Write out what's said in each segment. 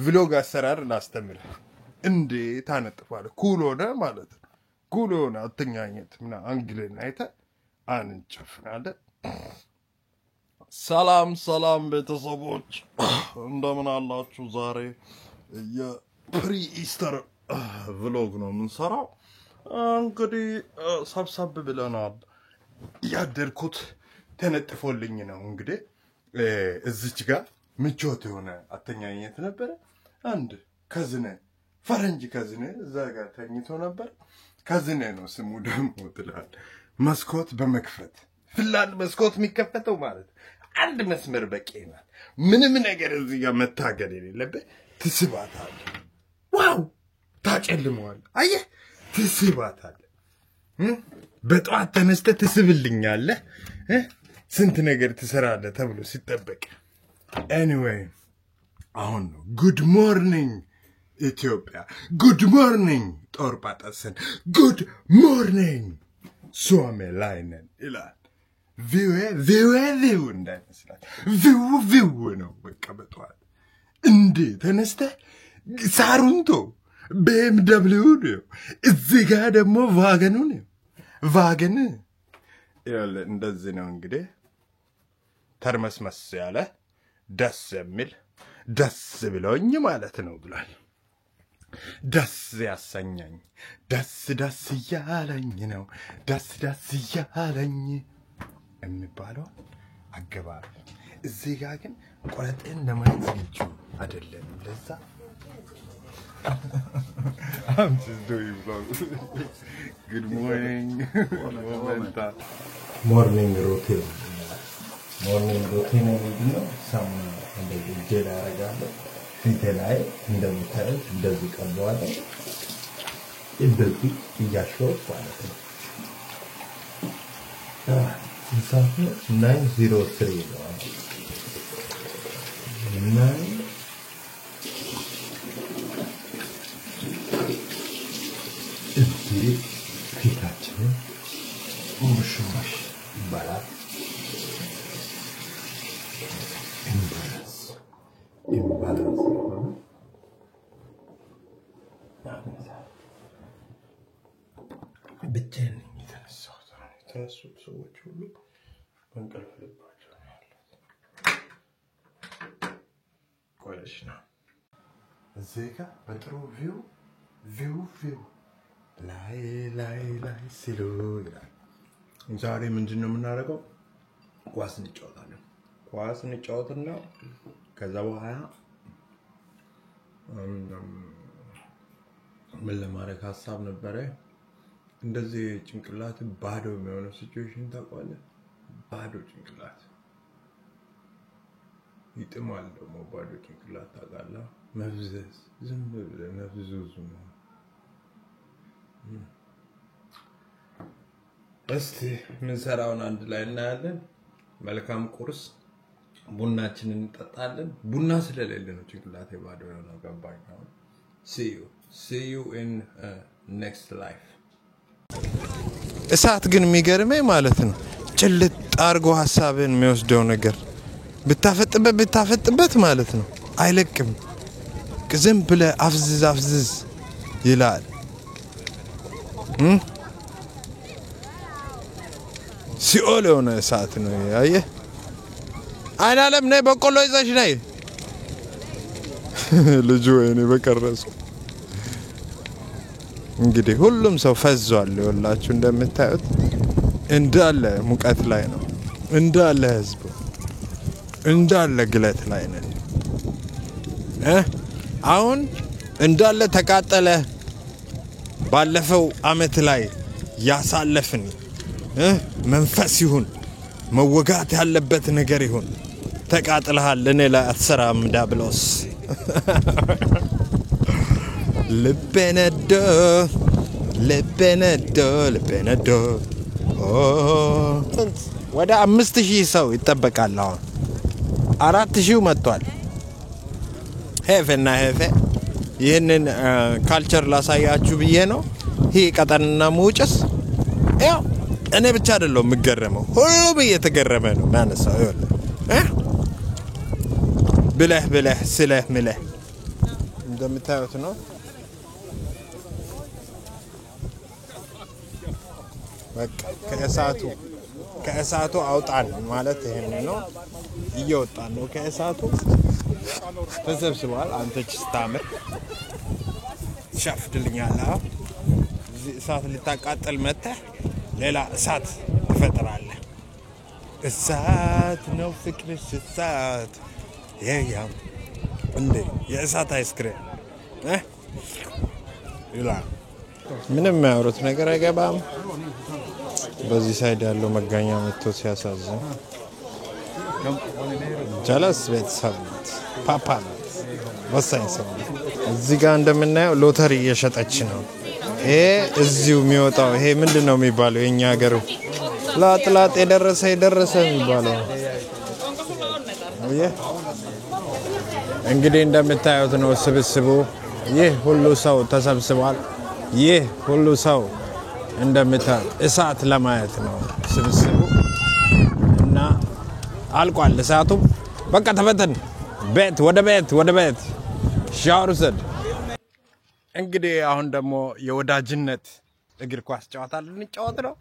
vlog አሰራር ላስተምር እንዴ ታነጥፋለ ኩል ሆነ ማለት ነው ኩል ሆነ አትኛኘት ምና አንግልና አይተ አንጨፍናለ ሰላም ቤተሰቦች እንደምን አላችሁ ዛሬ የፕሪ ኢስተር vlog ነው ምንሰራው እንግዲህ ሰብሰብ ብለናል ያደርኩት ተነጥፎልኝ ነው እንግዲህ እዚች ጋር ምቾት የሆነ አተኛኘት ነበር አንድ ከዝነ ፈረንጅ ከዝነ ዛጋ ተኝቶ ነበር ከዝነ ነው ስሙ ደግሞ ትላል መስኮት በመክፈት ፍላድ መስኮት የሚከፈተው ማለት አንድ መስመር በቂ ነው ምንም ነገር እዚህ ጋር መታገል የሌለበት ትስባታል ዋው ታጨልመዋል አየህ ትስባታል በጧት ተነስተ ትስብልኛለህ ስንት ነገር ትሰራለህ ተብሎ ሲጠበቅ anyway አሁን good morning ኢትዮጵያ good morning ጦርጳጣሰን good morning ሶሜላይነን ይላል ቪው እንዳይመስላል ቪው ነው በቃ በጧት እንዴ ተነስተ ሳሩንቶ BMW ነው እዚህ ጋር ደግሞ ዋገኑ ነው ዋገን ያለ እንደዚህ ነው እንግዲህ ተርመስመስ ያለ ደስ የሚል ደስ ብሎኝ ማለት ነው ብሏል ደስ ያሰኛኝ ደስ ያለኝ ነው ደስ ያለኝ የሚባለው አገባብ እዚህ ጋር ግን ቆረጤን ለማየት ልጅ አይደለም ለዛ I'm just doing vlog. Good morning. Morning routine. Morning routine ነው ሳም እንደዚህ ጀላ ያረጋለሁ ፊቴ ላይ እንደምታዩት እንደዚህ ቀባዋለሁ እንደዚህ እያሾው ማለት ነው ሰዓት 9:03 ነው 9 እዚህ ፊታችንን ሙሽሙሽ ይባላል ኢምባላንስ ብቻዬን የተነሱት ሰዎች ሁሉ በእንቅልፍ ልባቸው ነው ያሉት ቆይሽ ነው እዚህ ጋር በጥሩ ቪው ላይ ሲሉ ይላል ዛሬ ምንድነው የምናደርገው ኳስ እንጫወታለን ከዛ በኋላ ምን ለማድረግ ሐሳብ ነበረ እንደዚህ ጭንቅላት ባዶ የሚሆነው ሲቹዌሽን ታውቃለህ ባዶ ጭንቅላት ይጥማል ደግሞ ባዶ ጭንቅላት ታውቃለህ መፍዘዝ ዝም ብለህ መፍዘዝ ነው እስቲ ምን ሰራውን አንድ ላይ እናያለን መልካም ቁርስ ቡናችንን እንጠጣለን ቡና ስለሌለ ነው ጭንቅላቴ ባዶ ነው ገባኝ ነው see you in next life እሳት ግን የሚገርመኝ ማለት ነው ጭልጥ አርጎ ሐሳብን የሚወስደው ነገር ብታፈጥበት ማለት ነው አይለቅም ዝም ብለህ አፍዝዝ ይላል ሲኦል የሆነ እሳት ነው ያየ አይናለም ነይ በቆሎ ይዘሽ ነይ ልጅ ወይኔ በቀረጹ እንግዲህ ሁሉም ሰው ፈዟል ይወላችሁ እንደምታዩት እንዳለ ሙቀት ላይ ነው እንዳለ ህዝብ እንዳለ ግለት ላይ ነው አሁን እንዳለ ተቃጠለ ባለፈው አመት ላይ ያሳለፍን መንፈስ ይሁን መወጋት ያለበት ነገር ይሁን ተቃጥለሃል እኔ ላይ አትሰራም ዳብሎስ ልበነዶ ወደ 5000 ሰው ይተበቃል አሁን 4000 መጥቷል ሄፈና ይሄንን ካልቸር ላሳያችሁ ብዬ ነው ይሄ ቀጠንና ሙጭስ ያው እኔ ብቻ አይደለም ምገረመው ሁሉም እየተገረመ ነው ማነሳው ይወለ ብለህ ስለህ ምለህ እንደምታዩት ነው በቃ ከእሳቱ አውጣን ማለት ይሄን ነው እየወጣን ነው ከእሳቱ ተሰብስቧል አንተች ስታምር ሻፍድልኛላ እሳት ልታቃጥል መተህ ሌላ እሳት ትፈጥራለህ እሳት ነው ፍቅርሽ እሳት ያያም እንዴ የእሳት አይስክሬም ይላል ምንም ያወሩት ነገር አይገባም በዚህ ሳይድ ያለው መጋኛ መጥቶ ሲያሳዝን ጀለስ ቤተሰብ ፓፓ ወሳኝ ሰው እዚህ ጋር እንደምናየው ሎተሪ እየሸጠች ነው ይሄ እዚሁ የሚወጣው ይሄ ምንድነው የሚባለው የኛ ሀገር ላጥላጥ የደረሰ የሚባለው እንግዲህ እንደምታዩት ነው ስብስቡ ይህ ሁሉ ሰው ተሰብስቧል ይህ ሁሉ ሰው እንደምታዩ እሳት ለማየት ነው ስብስቡ እና አልቋል እሳቱ በቃ ተፈተን ቤት ወደ ቤት ሻወር ውሰድ እንግዲህ አሁን ደግሞ የወዳጅነት እግር ኳስ ጨዋታ ልንጫወት ነው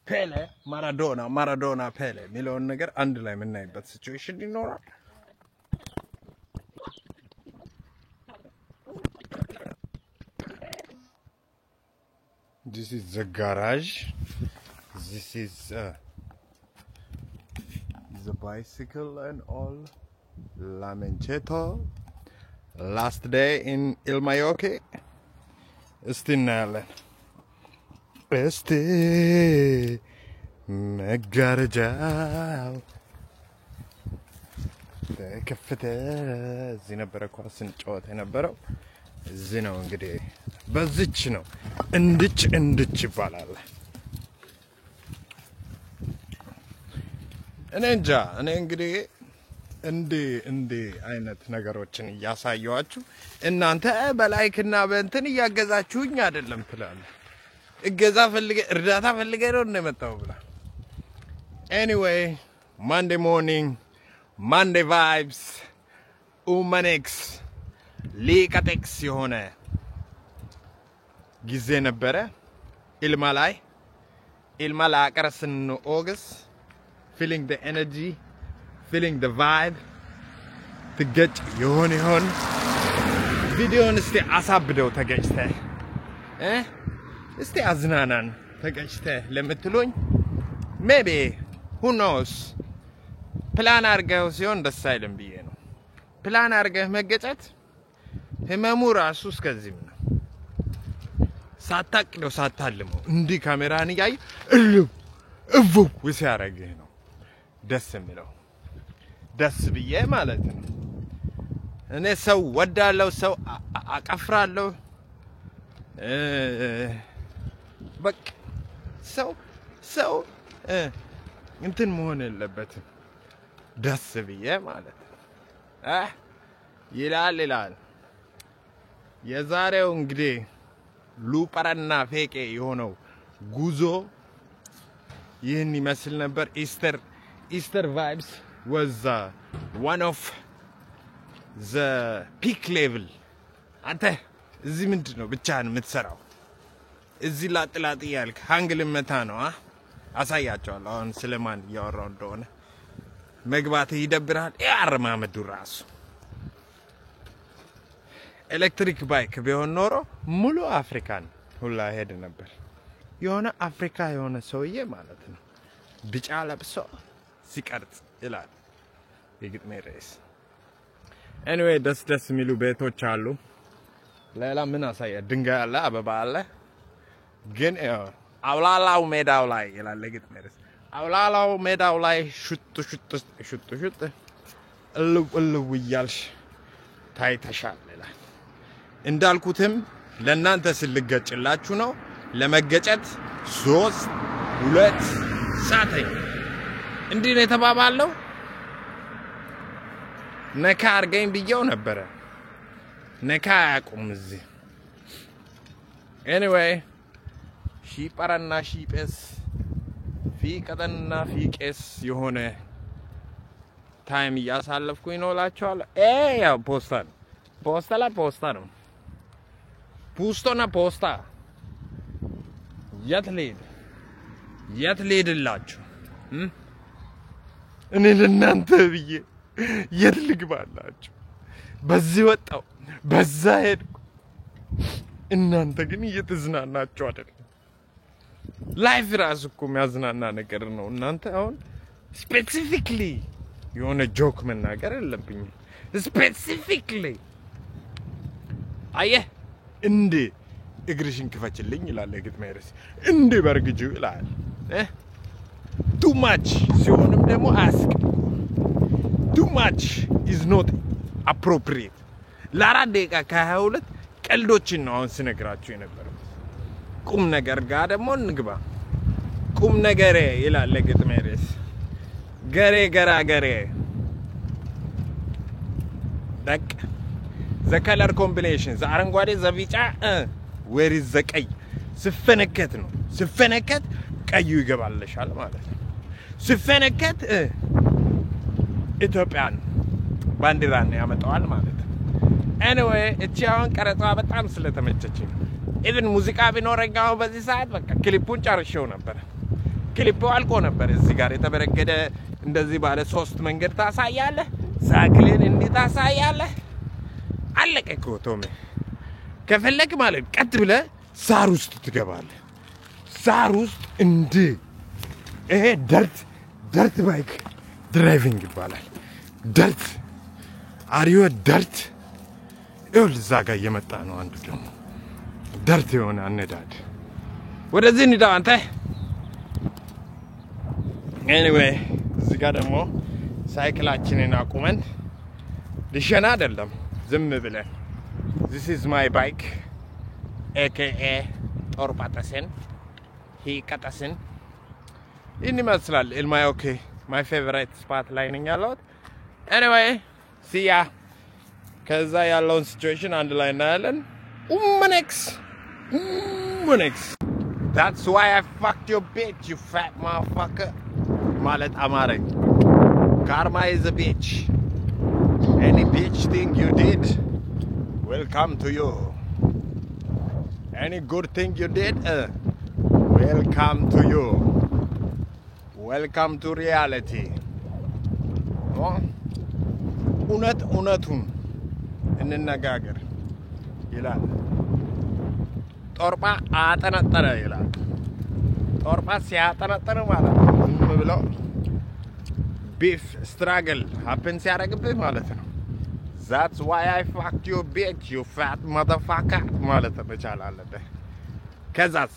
ፔሌ ማራዶና ፔሌ ሚሊዮን ነገር አንድ ላይ የምናይበት ሲቹዌሽን ይኖራል This is the garage. This is the bicycle and all. La Mancheto. Last day in Il Maioke. Estinale. Este Megarajao. Kafete. Zina Baraquasin Chot and a barrel. Zino እንግዲህ በዚች ነው እንድች ይባላል እኔ እንግዲህ እንዴ አይነት ነገሮችን ያሳያችሁ እናንተ በላይክና በእንትን ያገዛችሁኝ አይደለም ትላል እገዛ እርዳታ ፈልገ ነው እንደመጣው ብላ anyway Monday morning Monday vibes Umanex ሊቀቴክስ የሆነ ጊዜ ነበረ ኢልማ ላይ አቀረስን ኦገስ feeling the energy feeling the vibe ትገጭ ይሆን ቪዲዮን እስቲ አሳብደው ተገጭተ እስቲ አዝናናን ተገጭተ ለምትሉኝ maybe who knows ፕላን አርገው ሲሆን ደስ አይልም ብዬ ነው ፕላን አርገህ መገጨት ህመሙ ራሱ እስከዚህ ነው ሳታቅለው ሳታልመው እንዲ ካሜራን ያይ እቭ ወሲያረግህ ነው ደስ የሚለው ደስ ብዬ ማለት ነው እኔ ሰው ወዳለው ሰው አቀፍራለሁ በቃ ሰው እንትን መሆን የለበትም ደስ ብዬ ማለት ነው ይላል የዛሬው እንግዲህ ሉጳራና ፌቄ የሆነው ጉዞ ይህን ይመስል ነበር Easter vibes was one of the peak level አንተ እዚህ ምንድነው ብቻህን የምትሰራው እዚህ ላጥላጥ ያልክ ሃንግል መታ ነው አሳያቸዋለሁ አሁን ስለማን ያወራው እንደሆነ መግባት ይደብራል ያርማመዱ ራሱ ኤሌክትሪክ ባይክ ቢሆን ኖሮ ሙሉ አፍሪካን ሁላ ሄድ ነበር የሆነ አፍሪካ የሆነ ሰውዬ ማለት ነው ቢጫ ለብሶ ሲቀርጽ ይላል የግጥሜ ርዕስ anyway ደስ የሚሉ ቤቶች አሉ ሌላ ምን አሳየ ድንጋይ አለ አበባ አለ ግን አውላላው ሜዳው ላይ ይላል የግጥሜ ርዕስ አውላላው ሜዳው ላይ ሹት እልው ይያልሽ ታይተሻል ይላል እንዳልኩትም ለናንተ ስልገጭላችሁ ነው ለመገጨት 3-2 ሰዓት እንዴ ነው ተባባለው ነካ አርገኝ ብየው ነበር ነካ ያቁም እዚህ anyway ሺጳራና ሺጴስ ፊቀጠና ፊቄስ የሆነ ታይም ያሳለፍኩኝ ነው ላችኋለሁ ያው ፖስታ ነው ፑስቶና ፖስታ የት ልሄድላችሁ? እኔ ለእናንተ ብዬ የት ልግባላችሁ? በዚህ ወጣው በዛ ሄድኩ። እናንተ ግን እየተዝናናችሁ አይደል? ላይፍ ራሱ እኮ የሚያዝናና ነገር ነው። እናንተ አሁን ስፔሲፊክሊ የሆነ ጆክ መናገር የለብኝም። ስፔሲፊክሊ አየህ እንዴ እግርሽን ክፈችልኝ ይላል የግጥሜ ርዕስ። እንዴ በርግጁ ይላል። ቱ ማች ሲሆንም ደግሞ አስክ ቱ ማች ኢዝ ኖት አፕሮፕሪየት። ለአራት ደቂቃ ከ22 ቀልዶችን ነው አሁን ስነግራችሁ የነበረው። ቁም ነገር ጋር ደግሞ እንግባ። ቁም ነገሬ ይላል የግጥሜ ርዕስ። ገሬ ገራገሬ ደቅ the color combinations አረንጓዴ ዘቢጫ where is the ቀይ ስፈነከት ነው። ስፈነከት ቀዩ ይገባልሻል ማለት ነው። ስፈነከት ኢትዮጵያን ባንዲራን ያመጣዋል ማለት ነው። anyway እቺ አሁን ቀረጻዋ በጣም ስለተመቸችኝ even ሙዚቃ ቢኖረኛው በዚህ ሰዓት በቃ ክሊፑን ጨርሼው ነበር። ክሊፑ አልቆ ነበር። እዚህ ጋር የተበረገደ እንደዚህ ባለ 3 መንገድ ታሳያለህ። ሳክልን እንዴ ታሳያለህ። አለቀ እኮ ቶሜ። ከፈለክ ማለት ቀጥ ብለህ ሳር ውስጥ ትገባለህ። ሳር ውስጥ እንዴ ይሄ ደርት ባይክ ድራይቪንግ ይባላል። ደርት አሪዮ ደርት ይኸውልህ እዛ ጋር እየመጣ ነው አንዱ ደግሞ ደርት የሆነ አነዳድ። ወደዚህ እንሂድ አንተ። anyway እዚህ ጋር ደግሞ ሳይክላችንን አቁመን ልሸና አይደለም ዝም ብለን this is my bike aka ጦርጳጠስን ሂቀጠስን ይመስላል ilmay okay my favorite spot ላይ ነኝ ያለሁት። anyway see ya ከዛ ያለውን situation አንድ ላይ እናያለን። Umanex that's why I fucked your bitch you fat motherfucker ማለት አማረኝ። Karma is a bitch. Any bitch thing you did will come to you. Any good thing you did will come to you. Welcome to reality. እውነቱን እንነጋገር ይላል። ጦርጳ አጠነጠረ ይላል። ጦርጳ ሲያጠነጠረ ማለት ነው ዝም ብለው beef struggle happens ያረግብህ ማለት ነው። that's why I fucked you bitch you fat motherfucker ማለት መቻል አለብህ። ከዛስ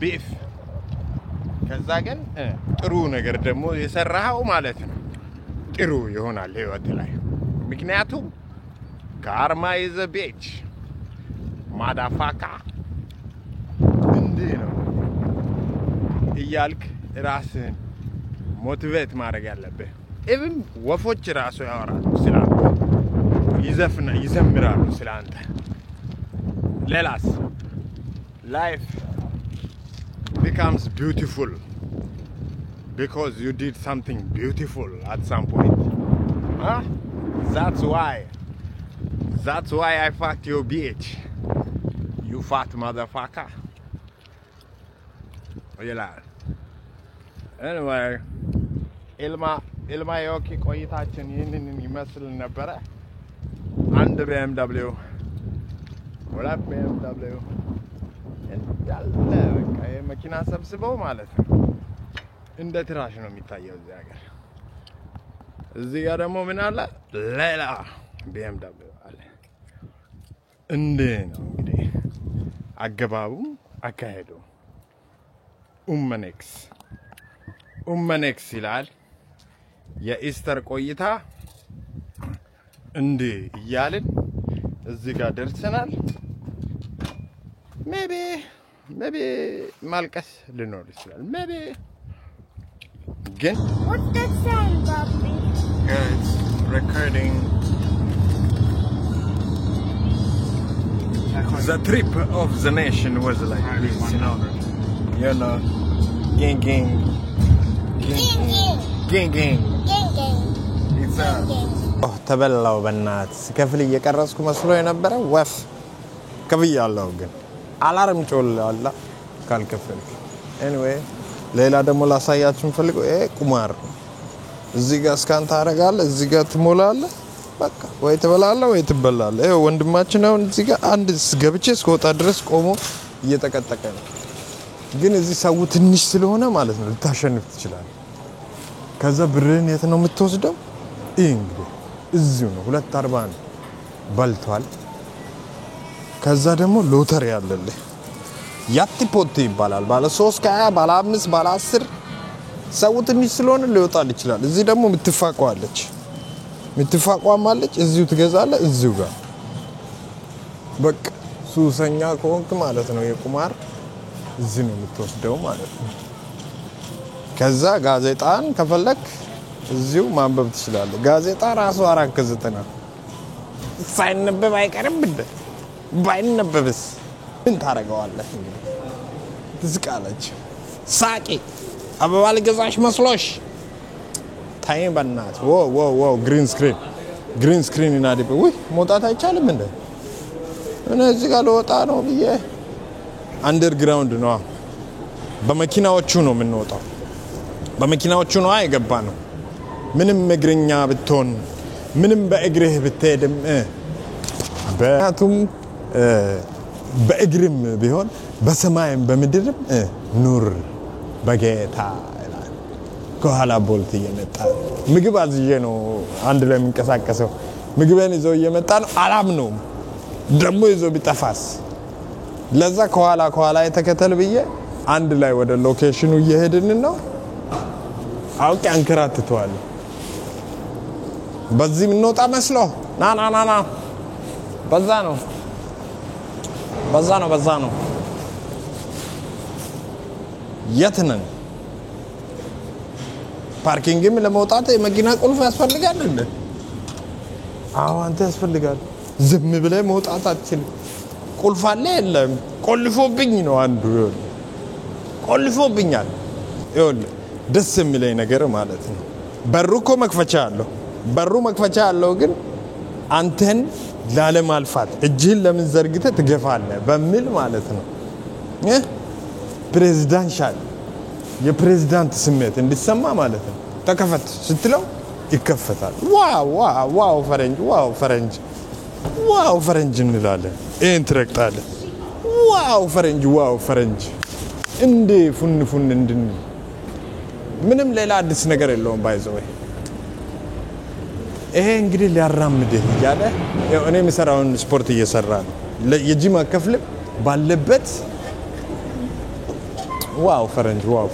beef ከዛ ግን ጥሩ ነገር ደግሞ የሰራው ማለት ነው ጥሩ ይሆናል ህይወት ላይ። ምክንያቱም karma is a bitch motherfucker እንዴ ነው እያልክ ራስህን ሞቲቬት ማድረግ ያለብህ። even ወፎች ራሱ ያወራሉ ስላንተ ይዘምራሉ ስላንተ። ሌላስ life becomes beautiful because you did something beautiful at some point. That's why I fucked your bitch you fat motherfucker. ይላል። anyway ilma ዮኪ ቆይታችን ይህንን ይመስል ነበረ። አንድ BMW ሁለት BMW እንዳለ በቃ የመኪና ሰብስበው ማለት ነው እንደ ትራሽ ነው የሚታየው እዚህ ሀገር። እዚህ ጋር ደግሞ ምን አለ ሌላ BMW አለ። እንዴ ነው እንግዲህ አገባቡ አካሄዱ። ኡመኔክስ ይላል። የኢስተር ቆይታ እንዴ እያልን እዚህ ጋር ደርሰናል። ሜቢ ማልቀስ ልኖር ይችላል። ሜቢ ግን what's that sound, Bobby? It's recording the trip of the nation was like this, you know. Gang. It's a ተበላው በእናት ስከፍል እየቀረጽኩ መስሎ የነበረ ወፍ ከብያለሁ ግን አላርም ጮልላላ ካልከፈልክ anyway ሌላ ደግሞ ላሳያችሁ ፈልገው ቁማር እዚህ ጋር ስካን ታረጋለህ እዚህ ጋር ትሞላለህ በቃ ወይ ትበላለህ ወይ ትበላለህ ወንድማችን አሁን እዚህ ጋር አንድ ገብቼ እስከወጣ ድረስ ቆሞ እየተቀጠቀ ነው ግን እዚህ ሰው ትንሽ ስለሆነ ማለት ነው ልታሸንፍ ትችላለህ ከዛ ብርን የት ነው የምትወስደው እንግዲህ እዚሁ ነው 240 ባልቷል ከዛ ደግሞ ሎተሪ ያለልህ ያቲፖት ይባላል ባለ 3 ከ20 ባለ 5 ባለ 10 ሰው ትንሽ ስለሆነ ሊወጣል ይችላል እዚህ ደግሞ ምትፋቋለች እዚሁ ትገዛለህ እዚሁ ጋር በቃ ሱሰኛ ኮንክ ማለት ነው የቁማር እዚህ ነው የምትወስደው ማለት ነው ከዛ ጋዜጣን ከፈለክ እዚሁ ማንበብ ትችላለህ ጋዜጣ ራሱ 490 ሳይነበብ አይቀርም እንደ ባይነበብስ ምን ታረጋዋለህ ትዝቃለች ሳቂ አበባ ልገዛሽ መስሎሽ ታይ በእናት ዋው ግሪን ስክሪን እናዲብ ወይ መውጣት አይቻልም እንደ እኔ እዚህ ጋር ልወጣ ነው ብዬ አንደርግራውንድ ነው በመኪናዎቹ ነው የምንወጣው በመኪናዎቹ ነው አይገባ ነው ምንም እግረኛ ብትሆን ምንም በእግርህ ብትሄድም በአቱም በእግርም ቢሆን በሰማይም በመድርም ኑር በጌታ ይላል ከኋላ ቦልት እየመጣ ምግብ አዝዬ ነው አንድ ላይ መንቀሳቀሰው ምግብን ይዞ እየመጣ ነው አላም ነው ደሞ ይዞ ቢጠፋስ ለዛ ከኋላ የተከተል ብዬ አንድ ላይ ወደ ሎኬሽኑ እየሄድን ነው አውቂ አንከራትቷል በዚህ ምን ወጣ መስሎ ና በዛ ነው የትነን ፓርኪንግም ለመውጣት የመኪና ቁልፍ ያስፈልጋል እንዴ አዎ አንተ ያስፈልጋል ዝም ብለህ መውጣት አትችልም ቁልፍ አለ የለም ቆልፎብኝ ነው አንዱ ቆልፎብኛል ይኸውልህ ደስ የሚለኝ ነገር ማለት ነው በሩኮ መክፈቻ አለው ግን አንተን ላለማልፋት እጅህን ለምን ዘርግተህ ትገፋለህ በሚል ማለት ነው ፕሬዝዳንሻል የፕሬዝዳንት ስሜት እንዲሰማ ማለት ነው ተከፈት ስትለው ይከፈታል ዋው ፈረንጅ እንላለን እንትረቅጣለን ዋው ፈረንጅ እንዴ ፉን እንድን ምንም ሌላ አዲስ ነገር የለውም ባይዘው ይሄ እንግዲህ ሊያራምድህ ይያለ እኔ መስራውን ስፖርት እየሰራ ነው የጂም አከፍል ባለበት ዋው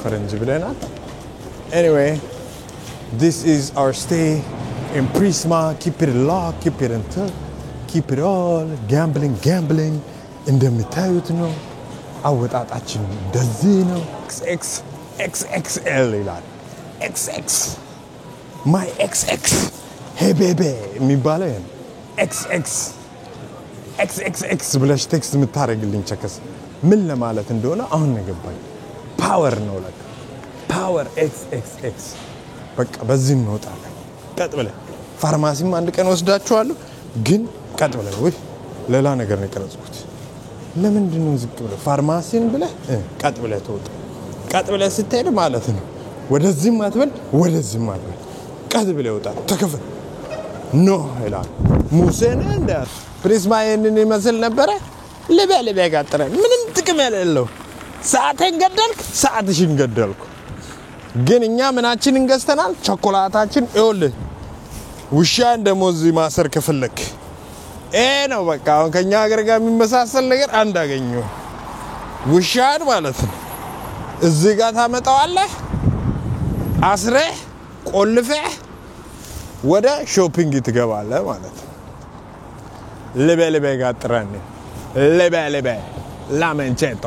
ፈረንጅ ብለናል anyway this is our stay in Prisma keep it locked keep it until keep it all gambling እንደምታዩት ነው አወጣጣችን እንደዚህ ነው XXL ይላል XX my XX hey baby የሚባለው XXX ብለሽ ቴክስት የምታረግልኝ ቸከስ ምን ለማለት እንደሆነ አሁን ነገባኝ ፓወር ነው ለካ ፓወር XXX በቃ በዚህ እንወጣለን ቀጥ ብለ ፋርማሲም አንድ ቀን ወስዳችኋለሁ ግን ቀጥ ብለ ወይ ሌላ ነገር ነው የቀረጽኩት ለምንድን ነው ዝቅ ብለ ፋርማሲን ብለ ቀጥ ብለ ተወጣ ቀጥ ብለ ስትሄድ ማለት ነው ወደዚህ ማትበል ቀጥ ብለ ወጣ ተከፈል ኖ ይላል ሙሴን እንደ ፕሪዝማ ይሄንን ይመስል ነበር ለበለበ ጋጥረ ምንም ጥቅም የሌለው ሰዓትን ገደልክ ሰዓትሽን ገደልኩ ግን እኛ ምናችንን ገዝተናል ቸኮላታችን ይኸውልህ ውሻን ደሞዝ ማሰር ከፈለክ ነው በቃ አሁን ከኛ ሀገር ጋር የሚመሳሰል ነገር አንድ አገኘው ውሻን ማለት ነው እዚህ ጋር ታመጣዋለህ አስረህ ቆልፈህ ወደ ሾፒንግ ትገባለህ ማለት ነው ለበለበ ጋጥረን ለበለበ ላመንቼቶ